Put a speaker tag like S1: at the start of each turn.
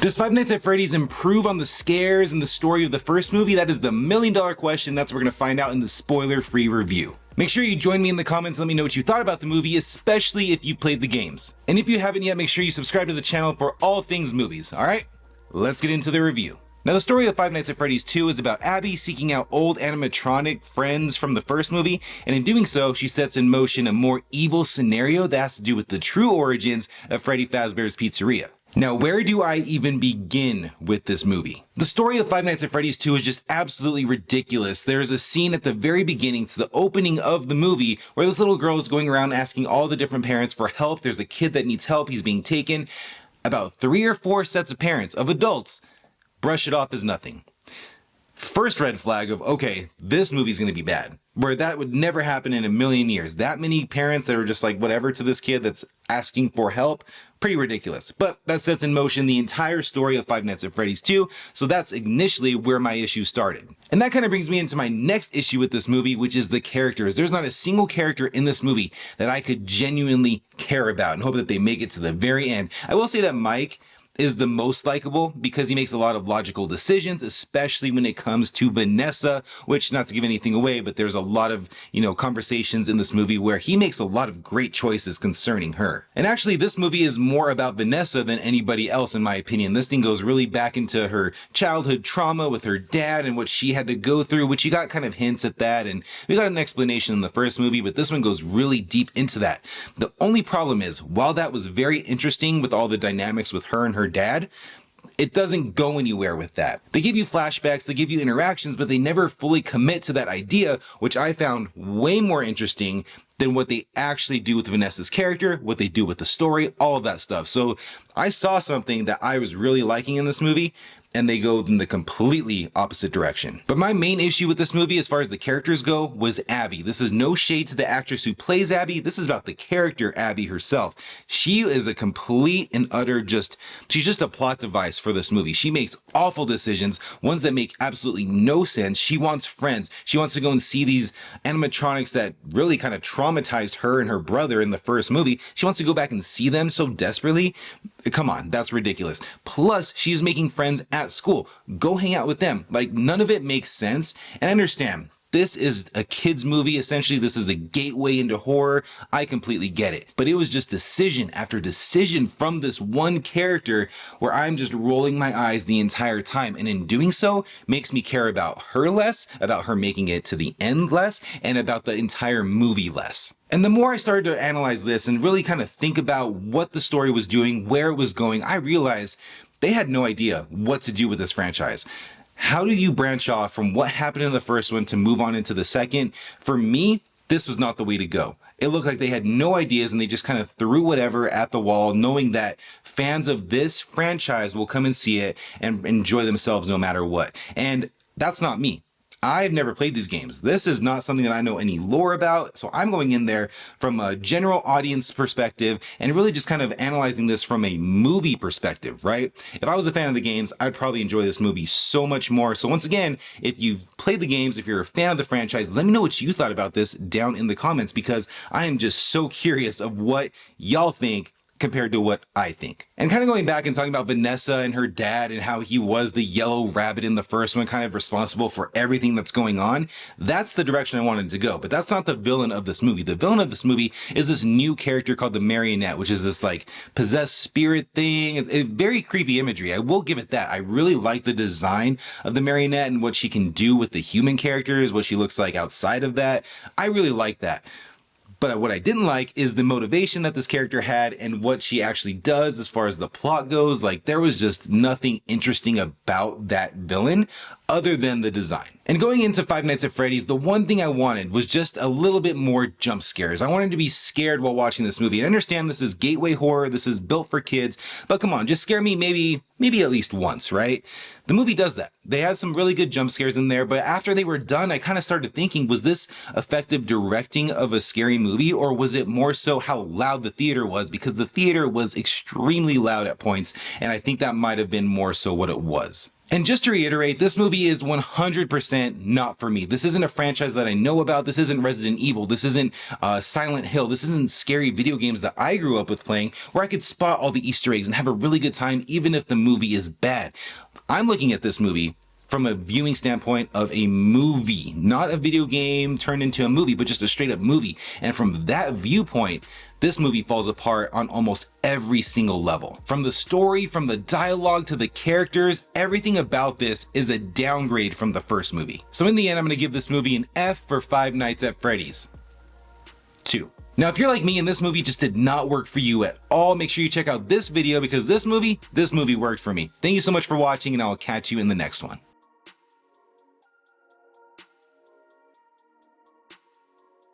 S1: Does Five Nights at Freddy's improve on the scares and the story of the first movie? That is the million-dollar question. That's what we're going to find out in the spoiler-free review. Make sure you join me in the comments and let me know what you thought about the movie, especially if you played the games. And if you haven't yet, make sure you subscribe to the channel for all things movies, alright? Let's get into the review. Now, the story of Five Nights at Freddy's 2 is about Abby seeking out old animatronic friends from the first movie, and in doing so, she sets in motion a more evil scenario that has to do with the true origins of Freddy Fazbear's Pizzeria. Now, where do I even begin with this movie? The story of Five Nights at Freddy's 2 is just absolutely ridiculous. There's a scene at the very beginning, it's the opening of the movie, where this little girl is going around asking all the different parents for help. There's a kid that needs help, he's being taken. About 3 or 4 sets of parents, of adults, brush it off as nothing. First red flag of, okay, this movie's gonna be bad. Where that would never happen in a million years. That many parents that are just like whatever to this kid that's asking for help, pretty ridiculous. But that sets in motion the entire story of Five Nights at Freddy's 2, so that's initially where my issue started. And that kind of brings me into my next issue with this movie, which is the characters. There's not a single character in this movie that I could genuinely care about and hope that they make it to the very end. I will say that Mike is the most likable because he makes a lot of logical decisions, especially when it comes to Vanessa, which, not to give anything away, but there's a lot of, conversations in this movie where he makes a lot of great choices concerning her. And actually, this movie is more about Vanessa than anybody else, in my opinion. This thing goes really back into her childhood trauma with her dad and what she had to go through, which you got kind of hints at that, and we got an explanation in the first movie, but this one goes really deep into that. The only problem is, while that was very interesting with all the dynamics with her and her dad, it doesn't go anywhere with that. They give you flashbacks, they give you interactions, but they never fully commit to that idea, which I found way more interesting than what they actually do with Vanessa's character, what they do with the story, all of that stuff. So I saw something that I was really liking in this movie, and they go in the completely opposite direction. But my main issue with this movie, as far as the characters go, was Abby. This is no shade to the actress who plays Abby. This is about the character Abby herself. She is a complete and utter she's just a plot device for this movie. She makes awful decisions, ones that make absolutely no sense. She wants friends. She wants to go and see these animatronics that really kind of traumatized her and her brother in the first movie. She wants to go back and see them so desperately. Come on, that's ridiculous. Plus, she's making friends at school. Go hang out with them. Like, none of it makes sense. And I understand, this is a kid's movie. Essentially, this is a gateway into horror. I completely get it. But it was just decision after decision from this one character where I'm just rolling my eyes the entire time. And in doing so, makes me care about her less, about her making it to the end less, and about the entire movie less. And the more I started to analyze this and really kind of think about what the story was doing, where it was going, I realized they had no idea what to do with this franchise. How do you branch off from what happened in the first one to move on into the second? For me, this was not the way to go. It looked like they had no ideas and they just kind of threw whatever at the wall, knowing that fans of this franchise will come and see it and enjoy themselves no matter what. And that's not me. I've never played these games. This is not something that I know any lore about, so I'm going in there from a general audience perspective and really just kind of analyzing this from a movie perspective, right? If I was a fan of the games, I'd probably enjoy this movie so much more. So once again, if you've played the games, if you're a fan of the franchise, let me know what you thought about this down in the comments, because I am just so curious of what y'all think compared to what I think. And kind of going back and talking about Vanessa and her dad and how he was the yellow rabbit in the first one, kind of responsible for everything that's going on, that's the direction I wanted to go. But that's not the villain of this movie. The villain of this movie is this new character called the Marionette, which is this like possessed spirit thing. It's very creepy imagery. I will give it that. I really like the design of the Marionette and what she can do with the human characters, what she looks like outside of that. I really like that. But what I didn't like is the motivation that this character had and what she actually does as far as the plot goes. Like, there was just nothing interesting about that villain other than the design. And going into Five Nights at Freddy's, the one thing I wanted was just a little bit more jump scares. I wanted to be scared while watching this movie. I understand this is gateway horror, this is built for kids, but come on, just scare me maybe at least once, right? The movie does that. They had some really good jump scares in there, but after they were done, I kind of started thinking, was this effective directing of a scary movie, or was it more so how loud the theater was? Because the theater was extremely loud at points, and I think that might have been more so what it was. And just to reiterate, this movie is 100% not for me. This isn't a franchise that I know about. This isn't Resident Evil. This isn't Silent Hill. This isn't scary video games that I grew up with playing, where I could spot all the Easter eggs and have a really good time even if the movie is bad. I'm looking at this movie from a viewing standpoint of a movie, not a video game turned into a movie, but just a straight up movie. And from that viewpoint, this movie falls apart on almost every single level. From the story, from the dialogue to the characters, everything about this is a downgrade from the first movie. So in the end, I'm gonna give this movie an F for Five Nights at Freddy's 2. Now, if you're like me and this movie just did not work for you at all, make sure you check out this video because this movie worked for me. Thank you so much for watching and I will catch you in the next one.